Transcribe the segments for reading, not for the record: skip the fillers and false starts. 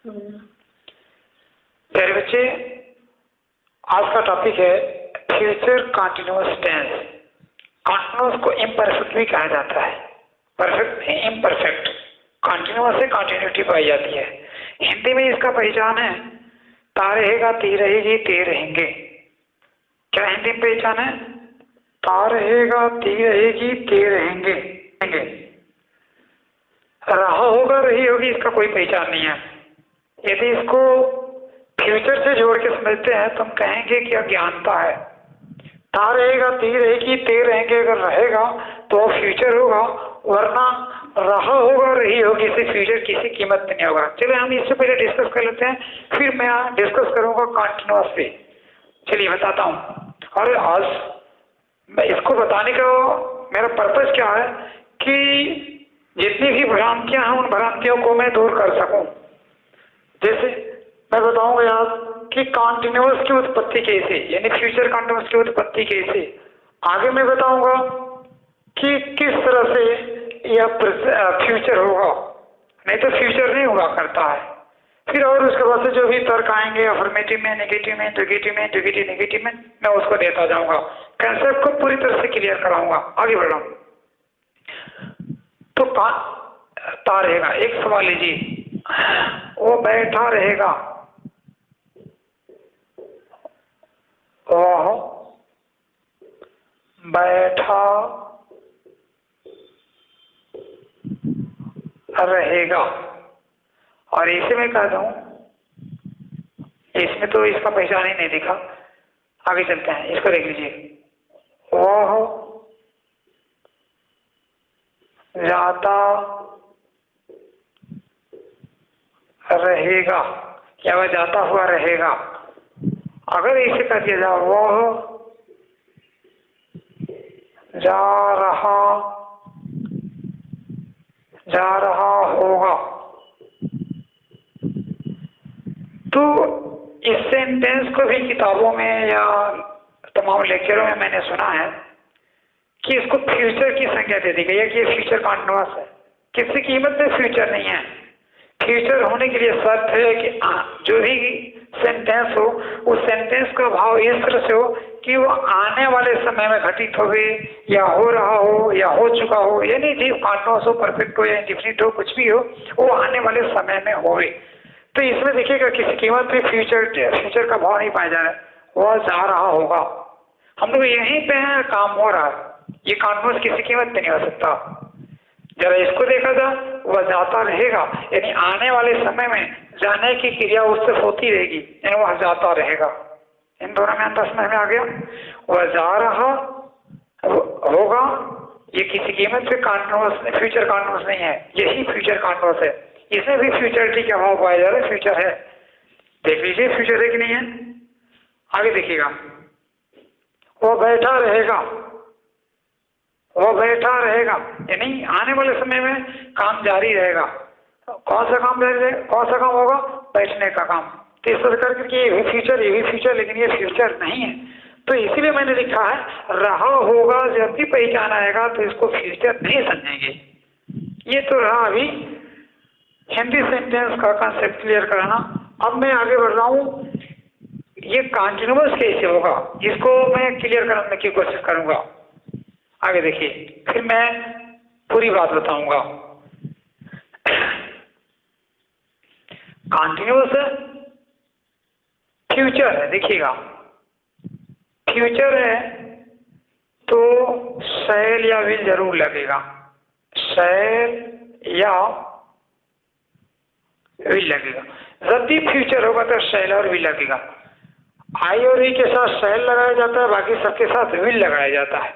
प्यारे बच्चे, आज का टॉपिक है फ्यूचर कंटिन्यूअस टेंस। कंटिन्यूअस को इम्परफेक्ट भी कहा जाता है, परफेक्ट नहीं, इम्परफेक्ट। कंटिन्यूअस से कंटिन्यूटी पाई जाती है। हिंदी में इसका पहचान है ता रहेगा, ती रहेगी, ते रहेंगे। क्या हिंदी में पहचान है? ता रहेगा, ती रहेगी, ते रहेंगे। रहा होगा, रही होगी, इसका कोई पहचान नहीं है। यदि इसको फ्यूचर से जोड़ के समझते हैं तो हम कहेंगे कि अज्ञानता है। ता रहेगा, ती रहेगी, ते रहेंगे अगर रहेगा तो फ्यूचर होगा, वरना रहा होगा, रही होगी, इसे फ्यूचर किसी कीमत में नहीं होगा। चलिए हम इससे पहले डिस्कस कर लेते हैं, फिर मैं डिस्कस करूंगा कंटिन्यूअस पे। चलिए बताता हूँ। और आज मैं इसको बताने का मेरा पर्पस क्या है कि जितनी भी भ्रांतियां हैं उन भ्रांतियों को मैं दूर कर सकूं। जैसे मैं बताऊंगा यार कि कंटिन्यूअस की उत्पत्ति कैसे, यानी फ्यूचर कंटिन्यूअस की उत्पत्ति कैसे। आगे मैं बताऊंगा कि किस तरह से यह फ्यूचर होगा, नहीं तो फ्यूचर नहीं हुआ करता है। फिर और उसके बाद से जो भी तर्क आएंगे अफर्मेटिव में, नेगेटिव में, नेगेटिव में, मैं उसको देता जाऊंगा। कंसेप्ट को पूरी तरह से क्लियर कराऊंगा। आगे बढ़ रहा हूं। तो ता रहेगा, एक सवाल लीजिए, वो बैठा रहेगा, वह बैठा रहेगा। और इसे मैं कह दूं, इसमें तो इसका पहचान ही नहीं दिखा। आगे चलते हैं, इसको देख लीजिए। वह जाता रहेगा, या वह जाता हुआ रहेगा। अगर इसे कह दिया जाए वह जा रहा होगा, तो इस सेंटेंस को भी किताबों में या तमाम लेक्चरों में मैंने सुना है कि इसको फ्यूचर की संज्ञा दे दी गई है कि ये फ्यूचर कंटिन्यूअस है। किसी कीमत में फ्यूचर नहीं है। फ्यूचर होने के लिए शर्त है कि जो भी सेंटेंस हो, उस सेंटेंस का भाव इस तरह से हो कि वो आने वाले समय में घटित हो, या हो रहा हो, या हो चुका हो, यानी जी कंटिन्यूअस हो, परफेक्ट हो या इंडेफिनिट हो, कुछ भी हो, वो आने वाले समय में होवे। तो इसमें देखिएगा किसी कीमत पे फ्यूचर का भाव नहीं पाया जा रहा है। वह जा रहा होगा, हम लोग यहीं पे हैं, काम हो रहा है। ये कंटिन्यूअस किसी कीमत पे नहीं हो सकता। जरा इसको देखा जाए, वह जाता रहेगा, यानी आने वाले समय में जाने की क्रिया उससे होती रहेगी, यानी वह जाता रहेगा। इन दोनों में अंतर समझ में आ गया। वह जा रहा होगा, ये किसी कीमत पे कंटिन्यूअस, फ्यूचर कंटिन्यूअस नहीं है, यही फ्यूचर कंटिन्यूअस है। इसमें भी फ्यूचरिटी का भाव पाया जा रहा है, फ्यूचर है। देख लीजिए फ्यूचर है कि नहीं है। आगे देखिएगा, वो बैठा रहेगा, वो बैठा रहेगा, यानी आने वाले समय में काम जारी रहेगा। कौन सा काम जारी रहेगा? कौन सा काम होगा? बैठने का काम। तो इस तरह करके ये भी फ्यूचर, लेकिन ये फ्यूचर नहीं है। तो इसीलिए मैंने लिखा है रहा होगा। जब भी पहचान आएगा तो इसको फ्यूचर नहीं समझेंगे। ये तो रहा अभी हिंदी सेंटेंस का कंसेप्ट क्लियर कराना। अब मैं आगे बढ़ रहा हूँ, ये कंटिन्यूअस कैसे होगा इसको मैं क्लियर कराने की कोशिश करूंगा। आगे देखिए, फिर मैं पूरी बात बताऊंगा। कंटिन्यूअस है, फ्यूचर है। देखिएगा, फ्यूचर है तो शैल या विल जरूर लगेगा, शैल या विल लगेगा। जब भी फ्यूचर होगा तो शैल और विल लगेगा। आई और ई के साथ शैल लगाया जाता है, बाकी सबके साथ विल लगाया जाता है।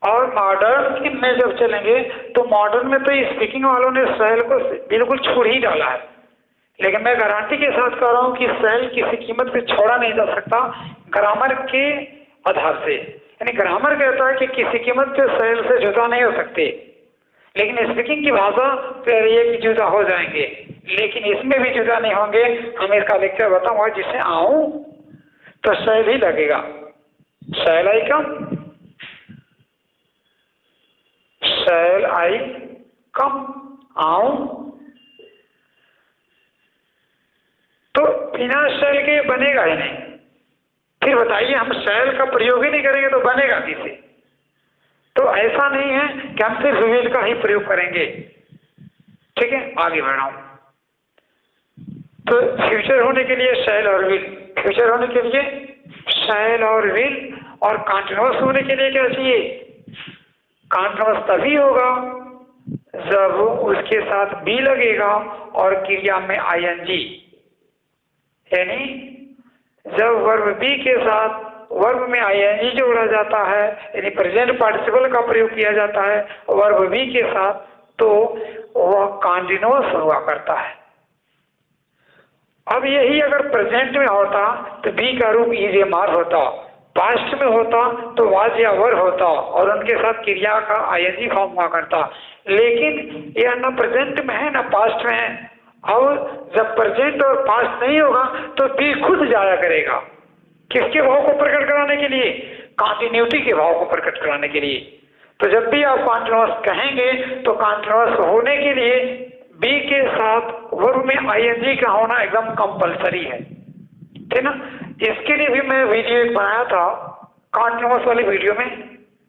और मॉडर्न में जब चलेंगे तो मॉडर्न में तो स्पीकिंग वालों ने शैल को बिल्कुल छोड़ ही डाला है। लेकिन मैं गारंटी के साथ कह रहा हूँ कि शैल किसी कीमत पे छोड़ा नहीं जा सकता ग्रामर के आधार से। यानी ग्रामर कहता है कि किसी कीमत पे शैल से जुदा नहीं हो सकते, लेकिन स्पीकिंग की भाषा कह रही है कि जुदा हो जाएंगे, लेकिन इसमें भी जुदा नहीं होंगे। हम इसका लेक्चर बताऊंगा, जिससे आऊं तो शैल ही लगेगा। शैल आई कम, शैल आई कम, आऊं बिना शैल के बनेगा ही नहीं। फिर बताइए, हम शैल का प्रयोग ही नहीं करेंगे तो बनेगा किसे? तो ऐसा नहीं है कि हम सिर्फ विल का ही प्रयोग करेंगे। ठीक है, आगे बढ़ रहा हूं। तो फ्यूचर होने के लिए शैल और विल, फ्यूचर होने के लिए शैल और विल, और कॉन्टिन्यूअस होने के लिए क्या चाहिए? कॉन्टिन्यूअस तभी होगा जब उसके साथ बी लगेगा और क्रिया में आईएनजी, यानी जब वर्ब बी के साथ वर्ब में आईएनजी जोड़ा जाता है, यानी प्रेजेंट पार्टिसिपल का प्रयोग किया जाता है वर्ब बी के साथ, तो वह कॉन्टिन्यूअस हुआ करता है। अब यही अगर प्रेजेंट में होता तो बी का रूप इज ए मार होता, पास्ट में होता तो वाज या वर होता और उनके साथ क्रिया का आईएनजी फॉर्म हुआ करता। लेकिन यह न प्रेजेंट में है न पास्ट में है, और जब प्रेजेंट और पास्ट नहीं होगा तो बी खुद जाया करेगा। किसके भाव को प्रकट कराने के लिए? कॉन्टिन्यूटी के भाव को प्रकट कराने के लिए। तो जब भी आप कॉन्टिन्यूअस कहेंगे तो कॉन्टिन्यूअस होने के लिए बी के साथ वर्ब में आईएनजी का होना एकदम कंपलसरी है, ठीक ना। इसके लिए भी मैं वीडियो एक बनाया था, कॉन्टिन्यूअस वाली वीडियो में,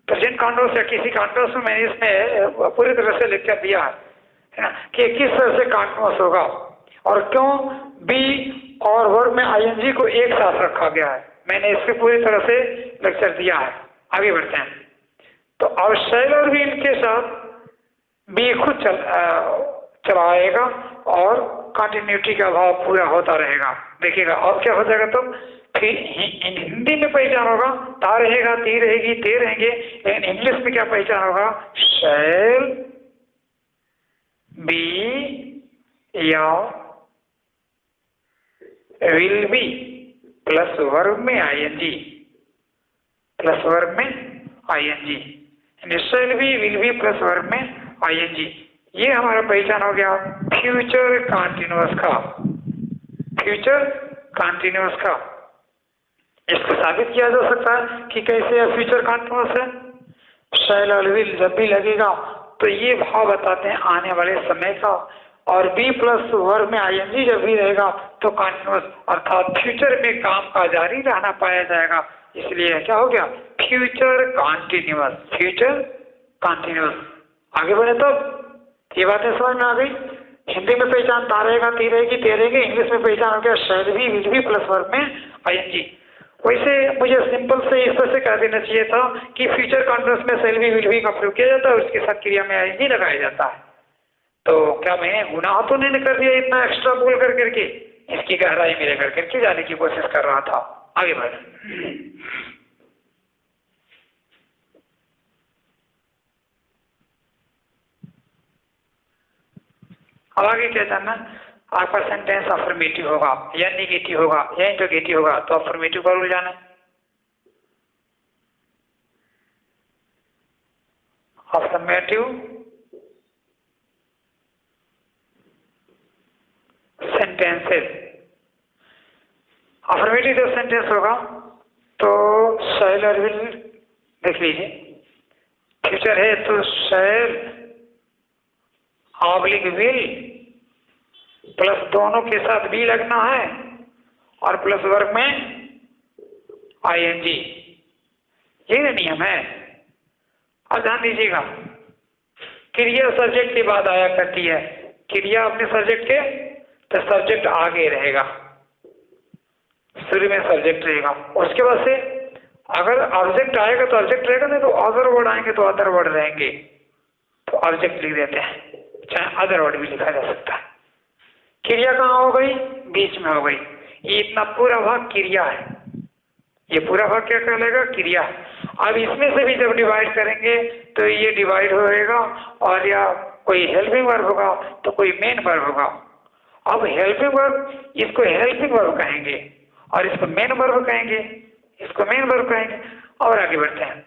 प्रेजेंट कॉन्टिन्यूअस या किसी कॉन्टिन्यूअस में मैंने इसमें पूरी तरह से लेक्चर दिया है ना, कि किस तरह से कॉन्टिन्यूअस होगा और क्यों बी और वर्ब में आईएनजी को एक साथ रखा गया है। मैंने इस पे पूरी तरह से लेक्चर दिया है। आगे बढ़ते हैं। तो अब शैल और विल के साथ बी खुद चलाएगा और कंटिन्यूटी का भाव पूरा होता रहेगा। देखिएगा अब क्या हो जाएगा, तो फिर हिंदी में पहचान होगा ता रहेगा, ती रहेगी, ते रहेंगे, लेकिन इंग्लिश में क्या पहचान होगा? शैल बी या विल बी प्लस वर्ब में आईएनजी, प्लस वर्ब में ING, shall be will be plus verb में आईएनजी। ये हमारा पहचान हो गया फ्यूचर कॉन्टिन्यूअस का, फ्यूचर कॉन्टिन्यूअस का। इसको साबित किया जा सकता है कि कैसे यह फ्यूचर कॉन्टिन्यूअस है। शैल और विल जब भी लगेगा तो ये भाव बताते हैं आने वाले समय का, और बी प्लस वर्ब में आईएनजी जब भी रहेगा तो कॉन्टिन्यूअस अर्थात फ्यूचर में काम का जारी रहना पाया जाएगा। इसलिए क्या हो गया? Future continuous, future continuous. आगे बढ़े तो ये बातें समझ में आ गई। हिंदी में पहचान ता रहेगा, ती रहेगी, ते रहेगी, इंग्लिश में पहचान हो गया शैल be will be plus verb में आईएनजी। वैसे मुझे सिंपल से इस तरह से कह देना चाहिए था कि फ्यूचर कॉन्टिन्यूअस में शैल बी विल बी का प्रयोग किया जाता है और उसके साथ क्रिया में आईएनजी लगाया जाता है। तो क्या मैंने गुनाह तो नहीं कर दिया इतना एक्स्ट्रा बोल कर करके? इसकी गहराई में लेकर करके जाने की कोशिश कर रहा था। आगे बढ़। अब आगे क्या जानना? आपका सेंटेंस अफर्मेटिव होगा या निगेटिव होगा या इंटरोगेटिव होगा, तो अफर्मेटिव का रूल जाना। अफर्मेटिव सेंटेंसेस, अफर्मेटिव जो सेंटेंस होगा तो शैल और विल देख लीजिए। फ्यूचर है तो शैल ऑब्लिक विल प्लस दोनों के साथ बी लगना है और प्लस वर्ब में आईएनजी, ये नियम है। अब ध्यान दीजिएगा, क्रिया सब्जेक्ट के बाद आया करती है। क्रिया अपने सब्जेक्ट के तो सब्जेक्ट आगे रहेगा, शुरू में सब्जेक्ट रहेगा, उसके बाद से अगर ऑब्जेक्ट आएगा तो ऑब्जेक्ट रहेगा, नहीं तो अदर वर्ड आएंगे तो अदर वर्ड रहेंगे, तो ऑब्जेक्ट लिख देते हैं, चाहे अदर वर्ड भी लिखा जा सकता है। क्रिया कहाँ हो गई? बीच में हो गई। ये इतना पूरा भाग क्रिया है, ये पूरा भाग क्या कहलाएगा? क्रिया। अब इसमें से भी जब डिवाइड करेंगे तो ये डिवाइड होएगा, और या कोई हेल्पिंग वर्ब होगा तो कोई मेन वर्ब होगा। अब हेल्पिंग वर्ब, इसको हेल्पिंग वर्ब कहेंगे और इसको मेन वर्ब कहेंगे, इसको मेन वर्ब कहेंगे। और आगे बढ़ते हैं।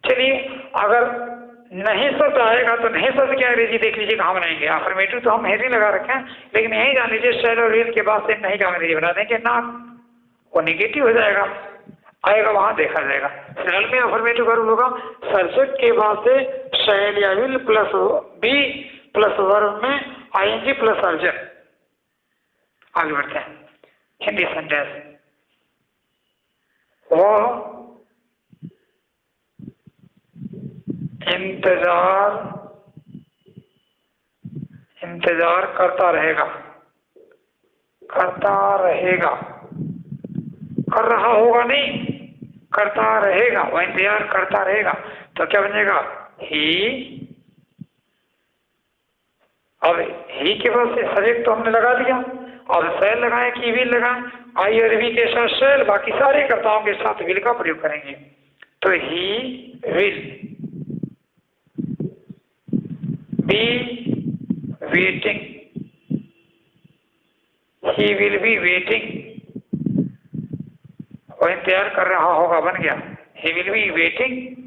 चलिए, अगर नहीं शब्द आएगा तो नहीं शब्द क्या अंग्रेजी देख लीजिए कहाँ बनाएंगे। अफर्मेटिव तो हम हेडिंग लगा रखे हैं, लेकिन यही जान लीजिए शैल और विल के बाद से नहीं का अंग्रेजी बना देंगे ना, वो निगेटिव हो जाएगा, आएगा वहां देखा जाएगा। शैल में अफर्मेटिव वर्ब होगा सब्जेक्ट के बाद से शैल या will plus be plus verb में आईएनजी प्लस ऑब्जेक्ट। आगे बढ़ते हैं। हिंदी सेंटेंस, वह इंतजार करता रहेगा, करता रहेगा, कर रहा होगा नहीं, करता रहेगा, वह इंतजार करता रहेगा। तो क्या बनेगा? ही। अब ही के बाद से सब्जेक्ट तो हमने लगा दिया, अब शैल लगाए कि विल लगाए, आई और वी के साथ शैल, बाकी सारे कर्ताओं के साथ विल का प्रयोग करेंगे। तो he will be waiting, he will be waiting, वो इंतजार कर रहा होगा, बन गया ही विल बी वेटिंग,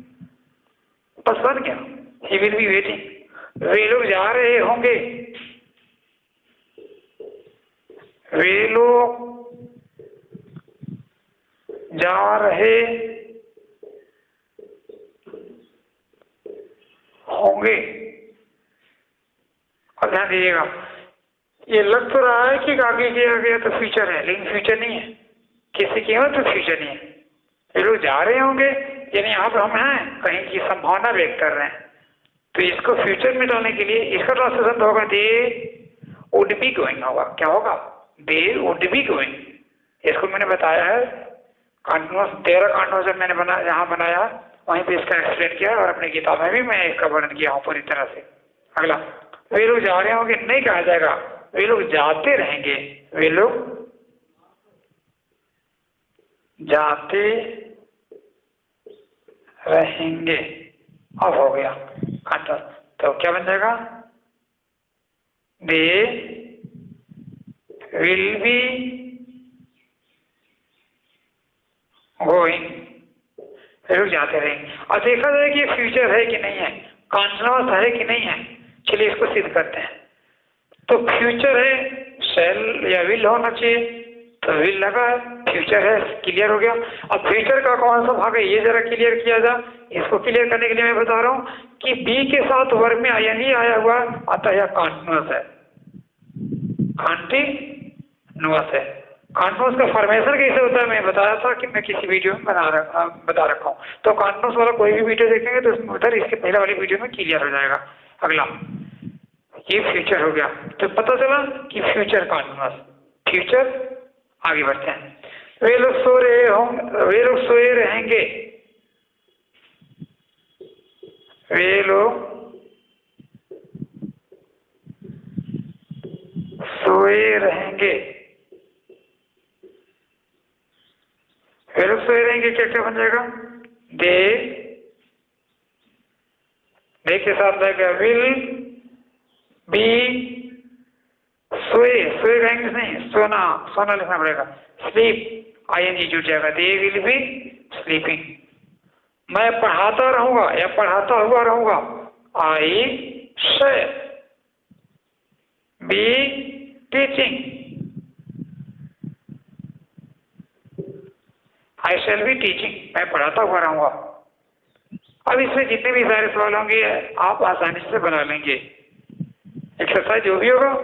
बस बन गया ही विल बी वेटिंग। वे लोग जा रहे होंगे, वे लोग जा रहे होंगे। और ध्यान दीजिएगा, ये लग तो रहा है कि आगे किया गया तो फ्यूचर है, लेकिन फ्यूचर नहीं है, किसी की हो तो फ्यूचर नहीं है। ये लोग जा रहे होंगे यानी यहाँ पर हम हैं कहीं की संभावना व्यक्त कर रहे हैं, तो इसको फ्यूचर में डालने के लिए इसका ट्रांसलेशन होगा दे वुड बी गोइंग होगा। क्या होगा? They would be going. इसको मैंने बताया है कॉन्टिन्यूअस 13 कॉन्टिन्यूअस मैंने यहाँ बनाया, वहीं पे इसका एक्सप्लेन किया और अपनी किताब में भी मैं इसका वर्णन किया हूँ पूरी तरह से। अगला, वे लोग जा रहे होंगे नहीं कहा जाएगा, वे लोग जाते रहेंगे, वे लोग जाते रहेंगे। अब हो गया कंट्रोल, तो क्या बन जाएगा? दे विल बी गोइंग, वे लोग जाते रहेंगे। अब देखा जाए कि फ्यूचर है कि नहीं है, कॉन्टिन्यूअस है कि नहीं है। चलिए इसको सिद्ध करते हैं। तो फ्यूचर है, शैल या विल होना चाहिए, तो विल लगा है, फ्यूचर है, क्लियर हो गया। अब फ्यूचर का कौन सा भाग है ये जरा क्लियर किया जाए। इसको क्लियर करने के लिए मैं बता रहा हूँ कि बी के साथ वर्ब में आईएनजी आया हुआ, अतः यह कॉन्टिन्यूअस है, कॉन्टिन्यूअस है। कॉन्टिन्यूअस का फॉर्मेशन कैसे होता है मैं बताया था कि मैं किसी वीडियो में बता रखा हूँ, तो कॉन्टिन्यूअस वाला कोई भी वीडियो देखेंगे तो उसमें उधर इसके पहले वाली वीडियो में क्लियर हो जाएगा। अगला, ये फ्यूचर हो गया, तो पता चला कि फ्यूचर कॉन्टिन्यूअस, फ्यूचर। आगे बढ़ते हैं, वे लोग सो रहे होंगे, वे लोग सोए रहेंगे, वे लोग सोए रहेंगे, वे लोग सोए रहेंगे। क्या क्या बन जाएगा? दे के साथ लगेगा विल बी, सोए, सोए रहेंगे नहीं, सोना, सोना लिखना पड़ेगा। स्लीप, आईएनजी जुट जाएगा, दे विल बी स्लीपिंग। मैं पढ़ाता रहूंगा या पढ़ाता हुआ रहूंगा, I shall be teaching, I shall be teaching, मैं पढ़ाता हुआ रहूंगा। अब इसमें जितने भी सारे सवाल होंगे आप आसानी से बना लेंगे। एक्सरसाइज जो भी होगा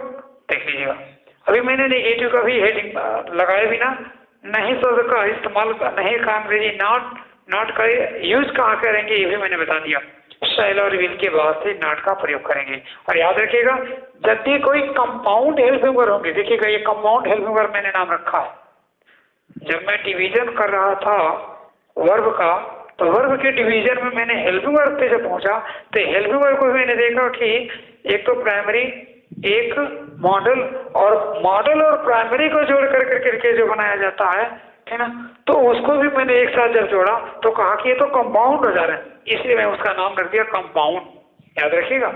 देख लीजिएगा। अभी मैंने नेगेटिव का भी हेडिंग लगाया बिना नहीं शब्द का इस्तेमाल नहीं का अंग्रेजी नॉट का यूज कहाँ करेंगे ये भी मैंने बता दिया। शैल और विल के बाद से नॉट का प्रयोग करेंगे। और याद रखिएगा जब भी कोई कंपाउंड हेल्पिंग वर्ब होंगे, देखिएगा ये कंपाउंड हेल्पिंग वर्ब मैंने नाम रखा है। जब मैं डिवीजन कर रहा था वर्ब का, तो वर्ब के डिवीजन में मैंने हेल्पिंग वर्ब पे जब पहुंचा तो हेल्पिंग वर्ब को मैंने देखा कि एक तो प्राइमरी, एक मॉडल, और मॉडल और प्राइमरी को जोड़ करके जो बनाया जाता है ना, तो उसको भी मैंने एक साथ जब जोड़ा तो कहा कि ये तो कंपाउंड हो जा रहा है, इसलिए मैं उसका नाम रख दिया कंपाउंड। याद रखिएगा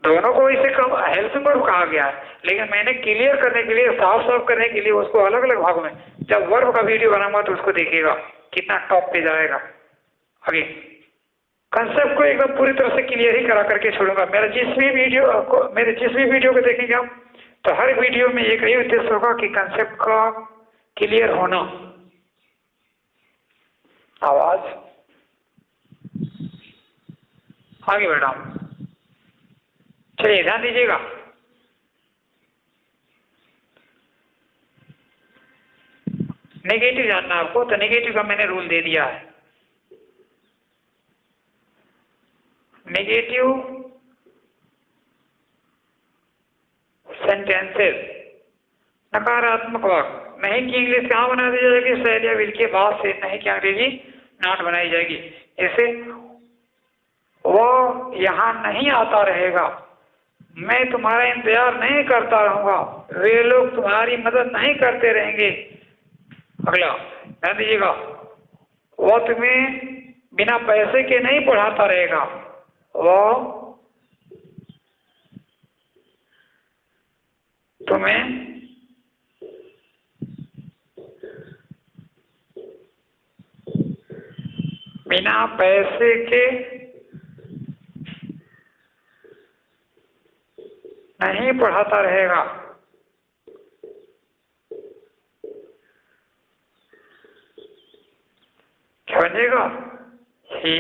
दोनों को इसे हेल्पिंग वर्ब कहा गया है, लेकिन मैंने क्लियर करने के लिए, साफ साफ करने के लिए उसको अलग अलग भागों में, जब वर्ब का वीडियो बनाऊंगा तो उसको देखिएगा कितना टॉप पे जाएगा। आगे कंसेप्ट को एकदम पूरी तरह से क्लियर ही करा करके छोड़ूंगा। मेरे जिस भी वीडियो को देखेंगे आप, तो हर वीडियो में एक ही उद्देश्य होगा कि कंसेप्ट का क्लियर होना। आवाज आगे बढ़ा, चलिए ध्यान दीजिएगा। नेगेटिव जानना आपको, तो नेगेटिव का मैंने रूल दे दिया है। नेगेटिव सेंटेंसेस, नकारात्मक वाक्य, नहीं की इंग्लिश कहाँ बना दी जाएगी? शैल या विल के बाद से नहीं की अंग्रेजी नॉट बनाई जाएगी। ऐसे वो यहाँ नहीं आता रहेगा, मैं तुम्हारा इंतजार नहीं करता रहूंगा, वे लोग तुम्हारी मदद नहीं करते रहेंगे। अगला ध्यान दीजिएगा, वो तुम्हें बिना पैसे के नहीं पढ़ाता रहेगा, वो तुम्हें बिना पैसे के नहीं पढ़ाता रहेगा। क्या बनेगा? ही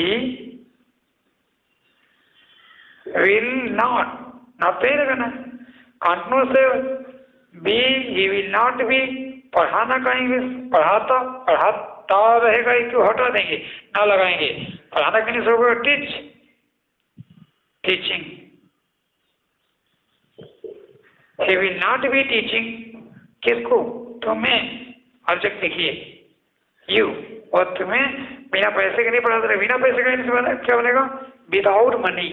विल नॉट, नॉट पे लगाना, कंटिन्यू से be, he will not be, पढ़ाना का इंग्लिश पढ़ाता, पढ़ाता रहेगा, क्यों हटा देंगे, ना लगाएंगे, पढ़ाना का इंग्लिश होगा teach, teaching. He will not be teaching, किसको? तुम्हें, ऑब्जेक्ट देखिए you, और तुम्हें बिना पैसे के नहीं पढ़ाता रहे। बिना पैसे का इंग्लिश क्या बनेगा? Without money.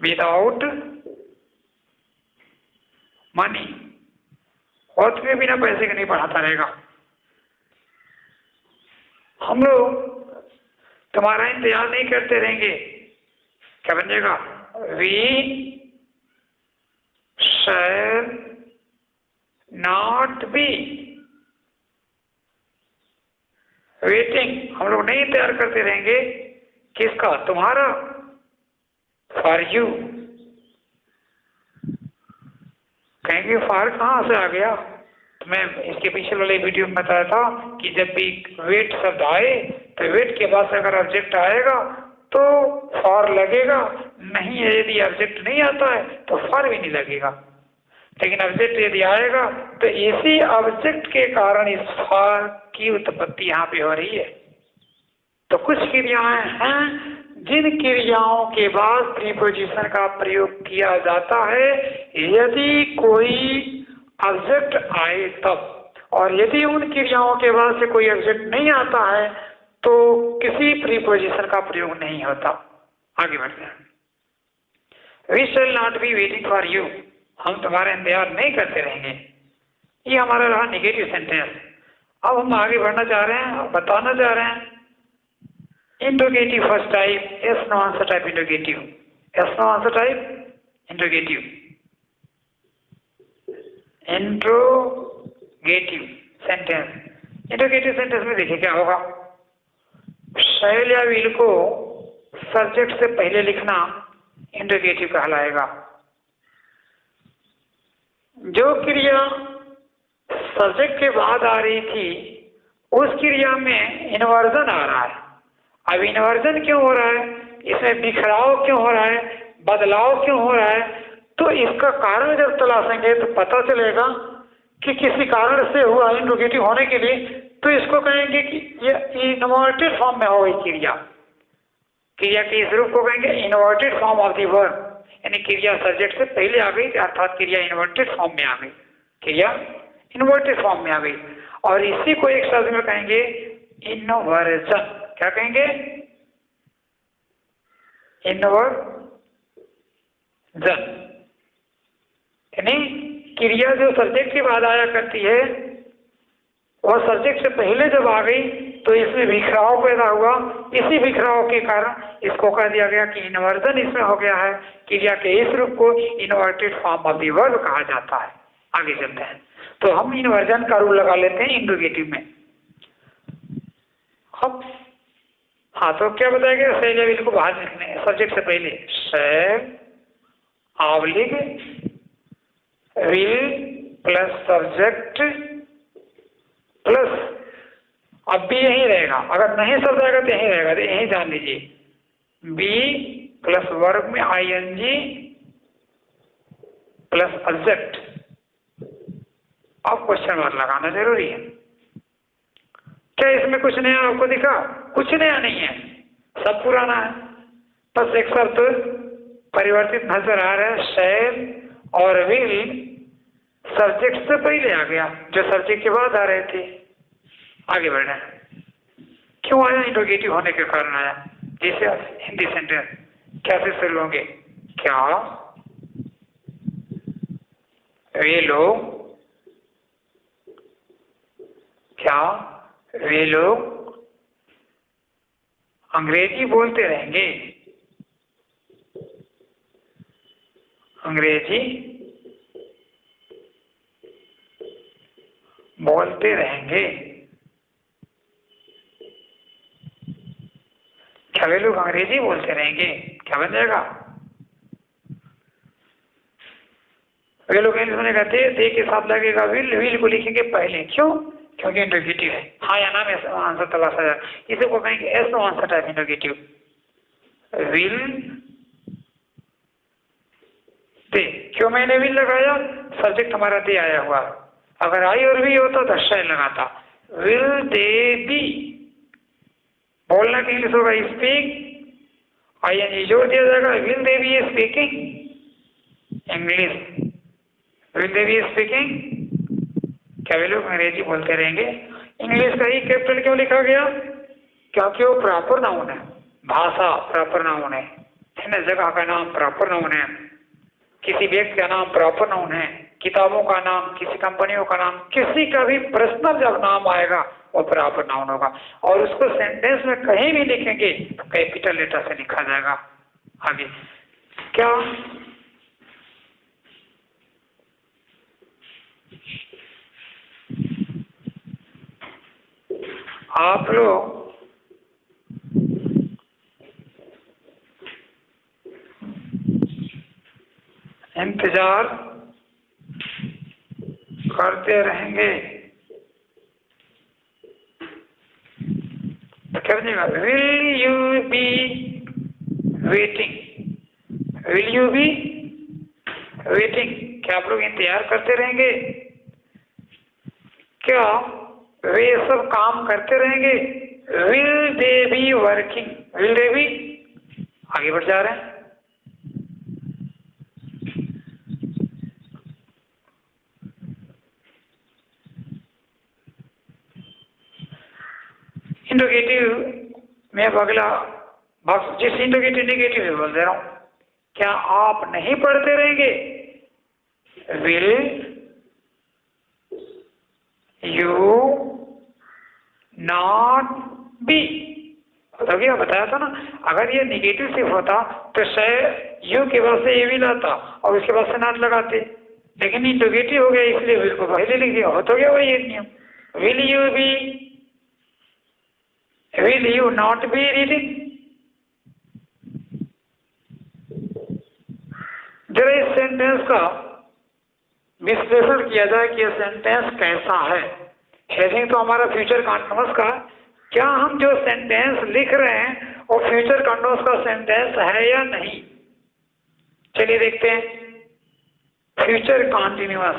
विदाउट मनी, और तुम्हें बिना पैसे के नहीं पढ़ाता रहेगा। हम लोग तुम्हारा इंतजार नहीं करते रहेंगे, क्या बन जाएगा? We shall not be waiting, हम लोग नहीं इंतजार करते रहेंगे, किसका? तुम्हारा, फॉर यू। कहेंगे फॉर कहाँ से आ गया? तो मैं इसके पीछे वाले वीडियो में बताया था कि जब भी वेट शब्द आए तो वेट के बाद से अगर ऑब्जेक्ट आएगा तो फॉर लगेगा, नहीं है यदि ऑब्जेक्ट नहीं आता है तो फॉर भी नहीं लगेगा। लेकिन ऑब्जेक्ट यदि आएगा तो इसी ऑब्जेक्ट के कारण इस फॉर की उत्पत्ति यहाँ पे हो रही है। तो कुछ क्रियाएं हैं जिन क्रियाओं के बाद प्रीपोजिशन का प्रयोग किया जाता है यदि कोई ऑब्जेक्ट आए तब, और यदि उन क्रियाओं के बाद से कोई ऑब्जेक्ट नहीं आता है तो किसी प्रीपोजिशन का प्रयोग नहीं होता। आगे बढ़ते हैं। We shall not be waiting for you, हम तुम्हारा इंतजार नहीं करते रहेंगे। ये हमारा रहा नेगेटिव सेंटेंस। अब हम आगे बढ़ना चाह रहे हैं, बताना चाह रहे हैं interrogative first type, yes no answer type interrogative, yes no answer type interrogative, interrogative sentence. Interrogative sentence में देखिए क्या होगा, शैल या विल को सब्जेक्ट से पहले लिखना इंट्रोगेटिव कहलाएगा। जो क्रिया सब्जेक्ट के बाद आ रही थी उस क्रिया में इन्वर्जन आ रहा है। अब इन्वर्जन क्यों हो रहा है, इसमें बिखराव क्यों हो रहा है, बदलाव क्यों हो रहा है, तो इसका कारण जब तलाशेंगे तो पता चलेगा कि किसी कारण से हुआ इंट्रोगेटिव होने के लिए, तो इसको कहेंगे कि ये इन्वर्टेड फॉर्म में हो गई क्रिया। क्रिया के इस रूप को कहेंगे inverted form of the verb, यानी क्रिया सब्जेक्ट से पहले आ गई अर्थात क्रिया इन्वर्टेड फॉर्म में आ गई, क्रिया इन्वर्टेड फॉर्म में आ गई। और इसी को एक शब्द में कहेंगे इन्वर्जन। क्या कहेंगे? इन्वर्जन। यानी क्रिया जो सब्जेक्ट के बाद आया करती है वह सब्जेक्ट से पहले जब आ गई तो इसमें बिखराव पैदा हुआ। इसी बिखराव के कारण इसको कह दिया गया कि इन्वर्जन इसमें हो गया है। क्रिया के इस रूप को inverted form of the verb कहा जाता है। आगे चलते हैं तो हम इन्वर्जन का रूल लगा लेते हैं इंट्रोगेटिव में। अब हाँ, तो क्या बताएंगे? शैल या विल को बाहर लिखने सब्जेक्ट से पहले, shall oblique will plus subject plus, अब भी यही रहेगा, अगर नहीं शब्द आएगा तो यही रहेगा, तो यही जान लीजिए, बी प्लस वर्ब में आईएनजी प्लस ऑब्जेक्ट, अब क्वेश्चन मार्क लगाना जरूरी है। क्या इसमें कुछ नया आपको दिखा? कुछ नया नहीं है, सब पुराना है। बस एक शब्द परिवर्तित नजर आ रहा है, शैल और विल सब्जेक्ट से पहले आ गया, जो सब्जेक्ट के बाद आ रहे थे। आगे बढ़ना है। क्यों आया? इंट्रोगेटिव होने के कारण आया। जैसे हिंदी सेंटेंस कैसे शुरू होंगे? क्या वे लोग, क्या वे लोग अंग्रेजी बोलते रहेंगे? अंग्रेजी बोलते रहेंगे। क्या वे लोग अंग्रेजी बोलते रहेंगे? क्या बन जाएगा? वे लोग इंग्लिश में कहते हैं, दे के साथ लगेगा विल, विल को लिखेंगे पहले। क्यों? क्योंकि इंट्रोगेटिव है। हाँ या ना में आंसर तलाशा जाए। इसे को कहेंगे yes no answer type interrogative. Will they, क्यों मैंने विल लगाया? सब्जेक्ट हमारा दे आया हुआ। अगर आई और वी होता तो शैल लगाता। विल दे बी, बोलना के इंग्लिश होगा स्पीक, आई एन जी जोड़ दिया जाएगा। Will they be speaking English, will they be speaking. क्या वे लोग अंग्रेजी बोलते रहेंगे? इंग्लिश का ही कैपिटल क्यों लिखा गया? क्योंकि वो प्रॉपर नाउन है। भाषा प्रॉपर नाउन है ना, जगह का नाम प्रॉपर नाउन है, किसी व्यक्ति का नाम प्रॉपर नाउन है, किताबों का नाम, किसी कंपनियों का नाम, किसी का भी पर्सनल जब नाम आएगा वो प्रॉपर नाउन होगा। और उसको सेंटेंस में कहीं भी लिखेंगे तो कैपिटल लेटर से लिखा जाएगा। आगे क्या? आप लोग इंतजार करते रहेंगे तो क्या बनेगा? Will you be waiting, will you be waiting. क्या आप लोग इंतजार करते रहेंगे? क्या वे सब काम करते रहेंगे? Will they be working, will they B. आगे बढ़ जा रहे हैं। इंट्रोगेटिव में अब अगला भाग, जिस इंट्रोगेटिव नेगेटिव में बोल दे रहा हूं। क्या आप नहीं पढ़ते रहेंगे? Will you not B. तो क्या बताया था ना, अगर ये नेगेटिव सिर्फ होता तो शायद यू के बाद से ये विल आता और उसके बाद से नॉट लगाते, लेकिन इंट्रोगेटिव हो गया इसलिए विल को पहले लिख दिया। हो तो गया वही एक नियम। Will you be, will you not be reading. जरा इस सेंटेंस का विश्लेषण किया जाए कि यह सेंटेंस कैसा है। हेडिंग तो हमारा फ्यूचर कंटिन्यूअस का। क्या हम जो सेंटेंस लिख रहे हैं वो फ्यूचर कंटिन्यूअस का सेंटेंस है या नहीं? चलिए देखते हैं। फ्यूचर कंटिन्यूअस,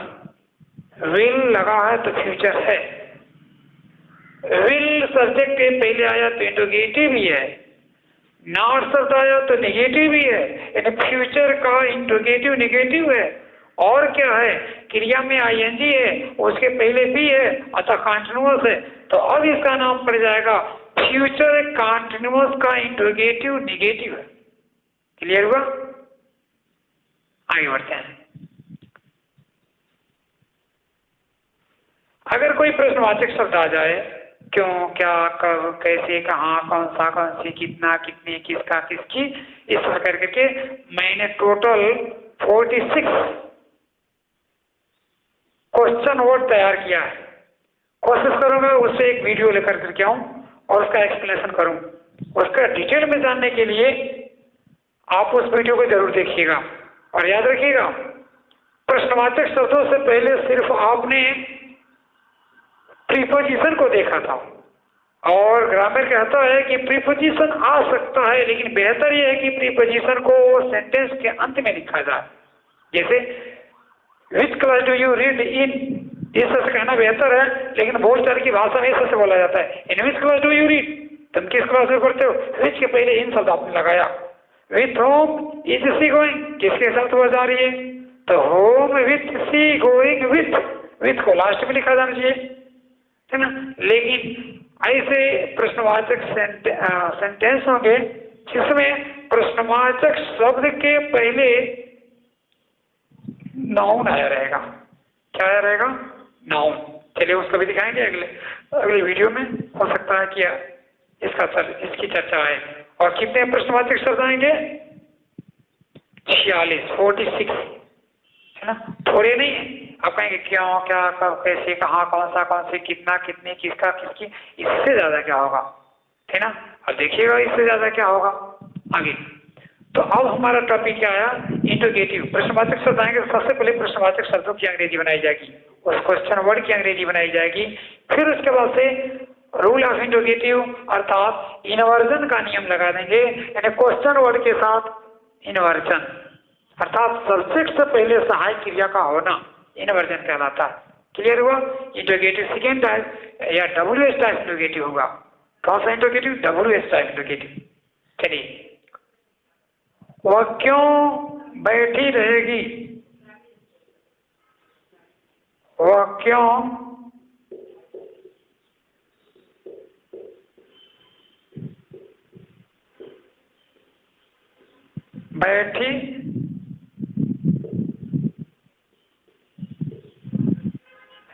विल लगा है तो फ्यूचर है। विल सब्जेक्ट के पहले आया तो इंट्रोगेटिव ही है, नॉट शब्द आया तो नेगेटिव ही है, यानी फ्यूचर का इंट्रोगेटिव नेगेटिव है। और क्या है? क्रिया में आईएनजी है, उसके पहले भी है, अतः कंटिन्यूअस है। तो अब इसका नाम पड़ जाएगा फ्यूचर कंटिन्यूअस का इंट्रोगेटिव नेगेटिव है। क्लियर हुआ? आगे बढ़ते हैं। अगर कोई प्रश्नवाचक शब्द आ जाए, क्यों, क्या, कब, कैसे, कहाँ, कौन सा, कौन सी, कितना, कितने, किसका, किसकी, इस तरह करके मैंने टोटल 46 क्वेश्चन वर्ड तैयार किया है। कोशिश करूंगा उससे एक वीडियो लेकर करके आऊं और उसका एक्सप्लेनेशन करूं। उसका डिटेल में जानने के लिए आप उस वीडियो को जरूर देखिएगा। और याद रखिएगा, प्रश्नवाचक शब्दों से पहले सिर्फ आपने प्रीपोजिशन को देखा था, और ग्रामर कहता है कि प्रीपोजिशन आ सकता है, लेकिन बेहतर यह है कि प्रीपोजिशन को सेंटेंस के अंत में लिखा जाए। जैसे विच class do you read in, इस से कहना बेहतर है, लेकिन बोलचाल की भाषा में इस से बोला जाता है। In which class do you read, तुम किस क्लास में पढ़ते हो। विच के पहले इन शब्द आपने लगाया। With home is she going, किसके साथ वो जा रही है, तो home with she going with को लास्ट में लिखा जाना चाहिए, है ना। लेकिन ऐसे प्रश्नवाचक सेंटेंस होंगे जिसमें प्रश्नवाचक शब्द के पहले नाउन आया रहेगा। क्या आया रहेगा, नाउन। चलिए उसको भी दिखाएंगे अगले वीडियो में, हो सकता है कि इसकी चर्चा आए। और कितने प्रश्नवाचक शब्द आएंगे, 46 है ना, थोड़े नहीं है। आप कहेंगे क्यों, क्या, कब, कैसे, कहाँ, कौन सा, कौन से, कितना, कितने, किसका, किसकी, इससे ज्यादा क्या होगा, है ना। अब देखिएगा इससे ज्यादा क्या होगा आगे। तो अब हमारा टॉपिक क्या आया, इंट्रोगेटिव। प्रश्नवाचक शब्द आएंगे, सबसे पहले प्रश्नवाचक शब्दों की अंग्रेजी बनाई जाएगी, उस क्वेश्चन वर्ड की अंग्रेजी बनाई जाएगी। फिर उसके बाद से रूल ऑफ इंट्रोगेटिव अर्थात इन्वर्जन का नियम लगा देंगे, यानी क्वेश्चन वर्ड के साथ इन्वर्जन, अर्थात सब्जेक्ट से पहले सहायक क्रिया का होना इन्वर्जन कहलाता है। क्लियर हुआ। इंट्रोगेटिव सेकेंड टाइप या WH टाइप इंट्रोगेटिव होगा। कौन सा इंट्रोगेटिव, WH टाइप इंट्रोगेटिव। चलिए, वह क्यों बैठी रहेगी, वह क्यों बैठी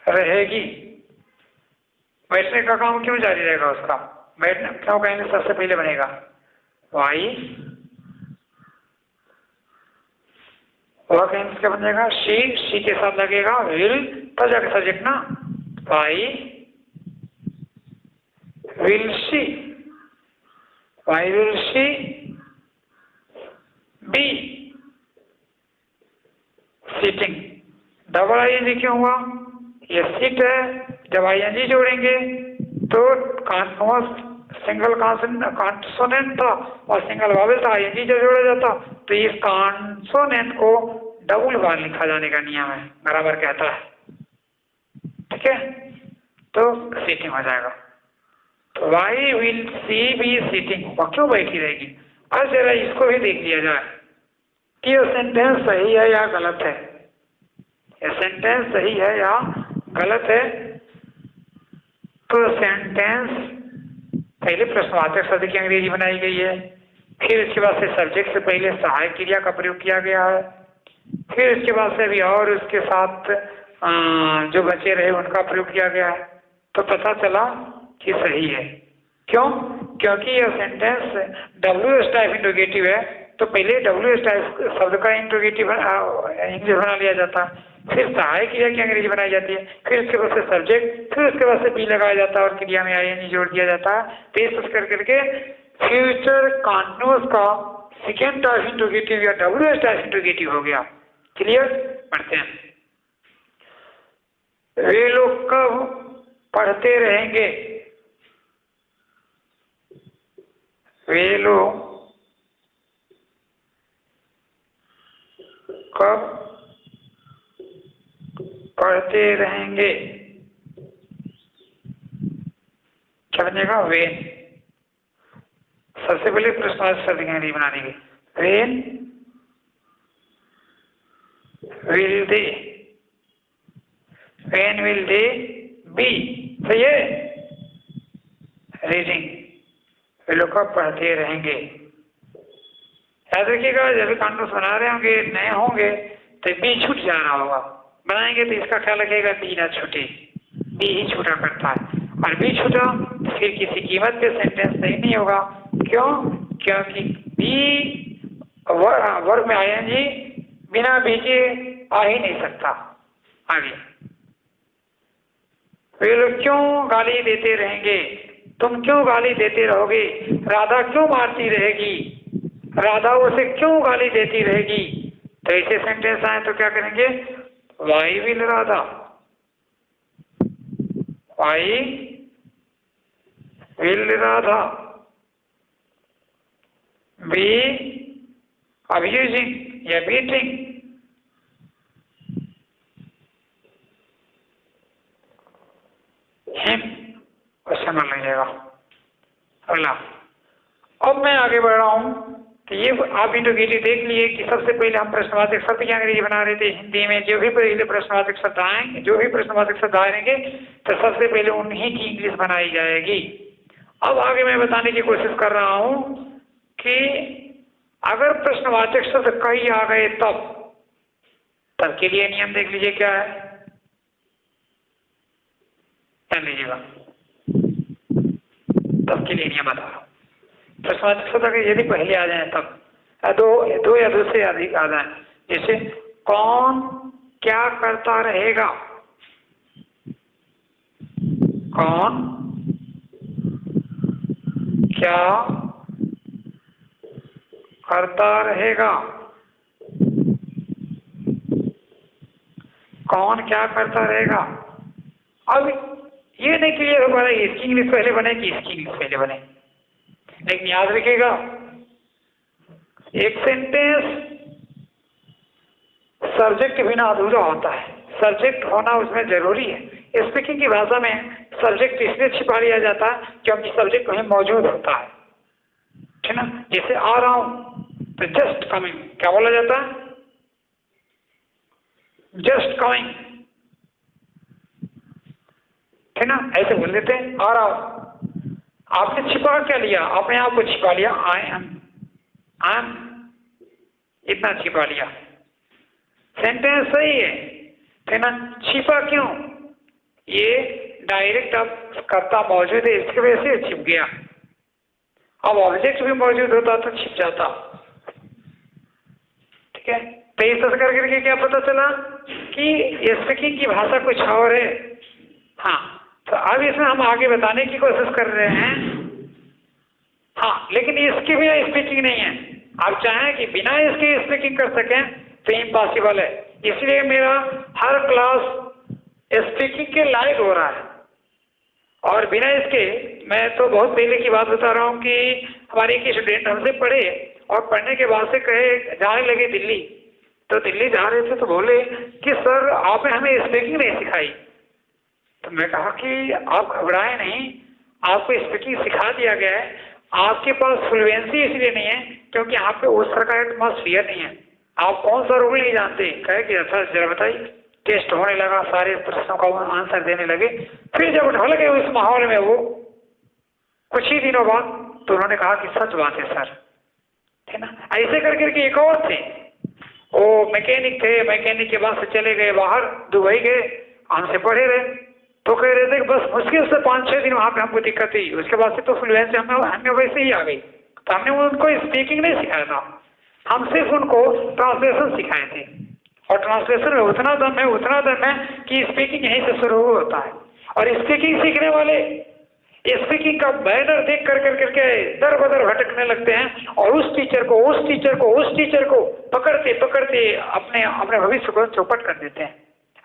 रहेगी, बैठने का काम क्यों जारी रहेगा उसका, बैठने क्यों कहेंगे सबसे पहले बनेगा वाई, वह कहेंगे क्या बनेगा शी के साथ लगेगा विल, तब जाके सब्जेक्ट ना, why will she be sitting. Double I क्यों हुआ, ये सीट है, जब आई जोड़ेंगे तो सिंगल कॉन्सोनेंट था और सिंगल वावेल था, आई जब जोड़ा जाता तो इस कॉन्सोनेंट को डबल बार लिखा जाने का नियम है, बराबर कहता है। ठीक है, तो सीटिंग हो जाएगा। तो why will she be sitting, वह क्यों बैठी रहेगी। अब जरा इसको भी देख लिया जाए कि ये सेंटेंस सही है या गलत है, ये सेंटेंस सही है या गलत है। तो सेंटेंस पहले प्रश्नवाचक शब्द की अंग्रेजी बनाई गई है, फिर इसके बाद से सब्जेक्ट से पहले सहायक क्रिया का प्रयोग किया गया है, फिर इसके बाद से भी और उसके साथ जो बचे रहे उनका प्रयोग किया गया है। तो पता चला कि सही है। क्यों, क्योंकि यह सेंटेंस WH टाइप इंट्रोगेटिव है, तो पहले WH टाइप शब्द का इंट्रोगेटिव इंग्लिश बना लिया जाता है, फिर सहायक क्रिया की अंग्रेजी बनाई जाती है, फिर उसके बाद से सब्जेक्ट, फिर उसके बाद से बी लगाया जाता है और क्रिया में ING जोड़ दिया जाता है। तो कर करके फ्यूचर कॉन्टिन्यूअस का सेकेंड टाइप इंट्रोगेटिव या WH टाइप इंट्रोगेटिव हो गया। क्लियर, पढ़ते हैं। वे लोग कब पढ़ते रहेंगे, वे लोग कब पढ़ते रहेंगे, क्या बनेगा वेन। सबसे पहले प्रश्नवाचक शब्द की अंग्रेजी बना दी गई, when will they, when will they B, सही है, रीडिंग, वे लोग कब पढ़ते रहेंगे। याद रखिएगा जब कॉन्टिन्यूअस बना रहे होंगे, नए होंगे तो बी छूट जा रहा होगा, बनाएंगे तो इसका ख्याल रखिएगा बी ना छूटे, बी ही छूटा करता है, और बी छूटा फिर किसी कीमत पे सेंटेंस सही नहीं होगा। क्यों, क्योंकि बी वर्ग में ING बिना बी के आ ही नहीं सकता। आगे, वे लोग क्यों गाली देते रहेंगे, तुम क्यों गाली देते रहोगे, राधा क्यों मारती रहेगी, राधा उसे क्यों गाली देती रहेगी। तो ऐसे सेंटेंस आए तो क्या करेंगे, why will Radha, why will Radha be abusing या बीटिंग, ये आप इंट्रोगेटिव देख लिए कि सबसे पहले हम प्रश्नवाचक शब्द की अंग्रेजी बना रहे थे। हिंदी में जो भी पहले प्रश्नवाचक शब्द आएंगे, जो भी प्रश्नवाचक शब्द आएंगे तो सबसे पहले उन्हीं की इंग्लिश बनाई जाएगी। अब आगे मैं बताने की कोशिश कर रहा हूं कि अगर प्रश्नवाचक शब्द कई आ गए तब के लिए नियम देख लीजिए क्या है, जान लीजिएगा। तब के लिए नियम बता रहा हूं। प्रश्नवाचक शब्द अगर यदि पहले आ जाए तब दो या दो से अधिक आ जाए, जैसे कौन क्या करता रहेगा, कौन क्या करता रहेगा, कौन क्या करता रहेगा। अब ये नहीं क्लियर हो पा रहा है इसकी इंग्लिश पहले बने कि इसकी इंग्लिश पहले बने, लेकिन याद रखिएगा एक सेंटेंस सब्जेक्ट बिना अधूरा होता है, सब्जेक्ट होना उसमें जरूरी है। स्पीकिंग की भाषा में सब्जेक्ट इसलिए छिपा लिया जाता है क्योंकि सब्जेक्ट वहीं मौजूद होता है, ठीक ना। जैसे आ रहा हूं तो जस्ट कमिंग क्या बोला जाता है, जस्ट कमिंग, ठीक ना, ऐसे बोल देते हैं आ रहा हूं। आपने छिपा क्या लिया, अपने आप को छिपा लिया, आई एम इतना छिपा लिया। सेंटेंस सही है, ठीक ना, छिपा क्यों, ये डायरेक्ट अब कर्ता मौजूद है इसकी वजह से छिप गया। अब ऑब्जेक्ट भी मौजूद होता तो छिप जाता, ठीक है। तो इस तरह करके क्या पता चला कि स्पीकिंग की भाषा कुछ और है। हाँ, तो अब इसमें हम आगे बताने की कोशिश कर रहे हैं। हाँ, लेकिन इसकी भी स्पीकिंग नहीं है। आप चाहें कि बिना इसके स्पीकिंग कर सकें तो इम्पॉसिबल है। इसलिए मेरा हर क्लास स्पीकिंग के लायक हो रहा है, और बिना इसके मैं तो बहुत पहले की बात बता रहा हूँ कि हमारे एक स्टूडेंट हमसे पढ़े और पढ़ने के बाद से कहे जाने लगे दिल्ली, तो दिल्ली जा रहे थे तो बोले कि सर आपने हमें स्पीकिंग नहीं सिखाई। तो मैं कहा कि आप घबराएं नहीं, आपको स्पीकिंग सिखा दिया गया है। आपके पास फ्लुएंसी इसलिए नहीं है क्योंकि आप पे उस तरह का एटमॉस्फेयर नहीं है, आप कौन सा रूल नहीं जानते। कहे कि अच्छा जरा बताइए। टेस्ट होने लगा, सारे प्रश्नों का आंसर देने लगे। फिर जब ढल गए उस माहौल में वो कुछ ही दिनों बाद, तो उन्होंने कहा कि सच बात है सर, है ना। ऐसे करके एक और थे, वो मैकेनिक थे, मैकेनिक के बाद से चले गए बाहर, दुबई गए, हमसे पढ़े रहे। तो कह रहे थे कि बस मुश्किल से 5-6 दिन वहाँ पे हमको दिक्कत हुई, उसके बाद से तो फ्लुएंसी हमें वैसे ही आ गई। तो हमने उनको स्पीकिंग नहीं सिखाया था, हम सिर्फ उनको ट्रांसलेशन सिखाए थे। और ट्रांसलेशन में उतना दम है कि स्पीकिंग यहीं से शुरू होता है। और स्पीकिंग सीखने वाले स्पीकिंग का बैनर देख करके दर बदर भटकने लगते हैं, और उस टीचर को पकड़ते अपने भविष्य को चौपट कर देते हैं,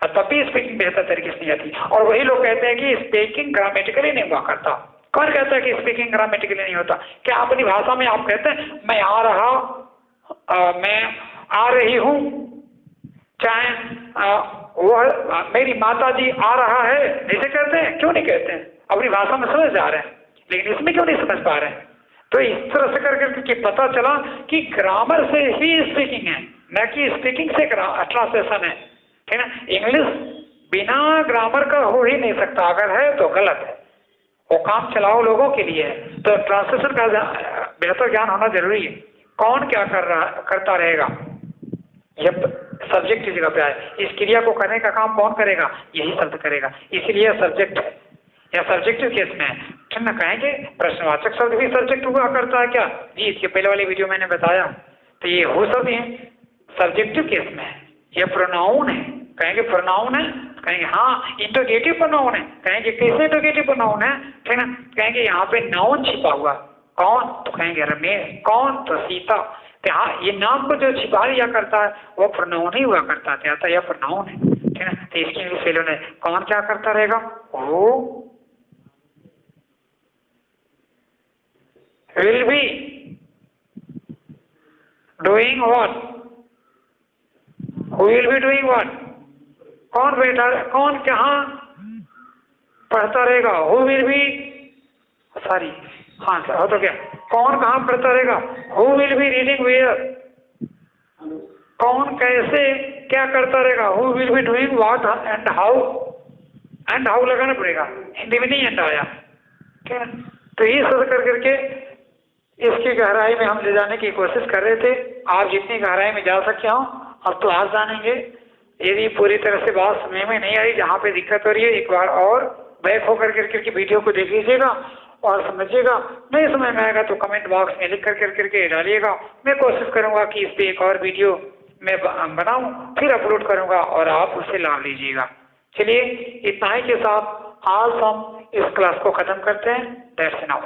और तब भी स्पीकिंग बेहतर तरीके से नहीं आती। और वही लोग कहते हैं कि स्पीकिंग ग्रामेटिकली नहीं हुआ करता। कौन कहता है कि स्पीकिंग ग्रामेटिकली नहीं होता? क्या अपनी भाषा में आप कहते हैं मैं आ रहा, मैं आ रही हूँ, चाहे वह मेरी माता जी आ रहा है, ऐसे कहते हैं? क्यों नहीं कहते हैं? अपनी भाषा में समझ जा रहे हैं, लेकिन इसमें क्यों नहीं समझ पा रहे हैं? तो इस तरह से करके पता चला कि ग्रामर से ही स्पीकिंग है, न कि स्पीकिंग से ट्रांसलेशन है, है ना। इंग्लिश बिना ग्रामर का हो ही नहीं सकता, अगर है तो गलत है, वो काम चलाओ लोगों के लिए है। तो ट्रांसलेशन का बेहतर ज्ञान होना जरूरी है। कौन क्या करता रहेगा, यह सब्जेक्ट की जगह पे आए। इस क्रिया को करने का काम कौन करेगा? यही शब्द करेगा, इसलिए सब्जेक्ट है। या सब्जेक्टिव केस में है ना, कहेंगे प्रश्नवाचक शब्द भी सब्जेक्ट हुआ करता है क्या? जी, इसके पहले वाली वीडियो मैंने बताया। तो ये हो शब्द है सब्जेक्टिव केस में है, ये प्रोनाउन है। कहेंगे प्रोनाउन है, कहेंगे हाँ इंटरोगेटिव प्रोनाउन है। कहेंगे कैसे इंटरोगेटिव प्रोनाउन है, ठीक ना। कहेंगे यहाँ पे नाउन छिपा हुआ, कौन? तो कहेंगे रमेश। कौन? तो सीता। तो हाँ, ये नाम को जो छिपा लिया करता है वो प्रोनाउन ही हुआ करता है, तो यह प्रोनाउन है, ठीक ना। तो इसकी इंग्लिश फेलो ने कौन क्या करता रहेगा? वो will be doing what? Who will be doing what? कौन बैठा, कौन कहाँ पढ़ता रहेगा? Who will be, सॉरी, हाँ हो तो क्या, कौन कहाँ पढ़ता रहेगा, who will be reading where, कौन कैसे क्या करता रहेगा, who will be doing what and how लगाना पड़ेगा, हिंदी में नहीं एंड आया। क्या तो ये सब कर करके इसकी गहराई में हम ले जाने की कोशिश कर रहे थे। आप जितनी गहराई में जा सके हो अब तो आप जानेंगे। यदि पूरी तरह से बात समझ में नहीं आई, जहाँ पे दिक्कत हो रही है, एक बार और बैक होकर करके वीडियो को देख लीजिएगा और समझिएगा। नहीं समझ में आएगा तो कमेंट बॉक्स में लिख करके डालिएगा। मैं कोशिश करूंगा कि इस पर एक और वीडियो मैं बनाऊं, फिर अपलोड करूंगा और आप उससे लाभ लीजिएगा। चलिए इतना ही के साथ आज हम इस क्लास को खत्म करते हैं। That's now.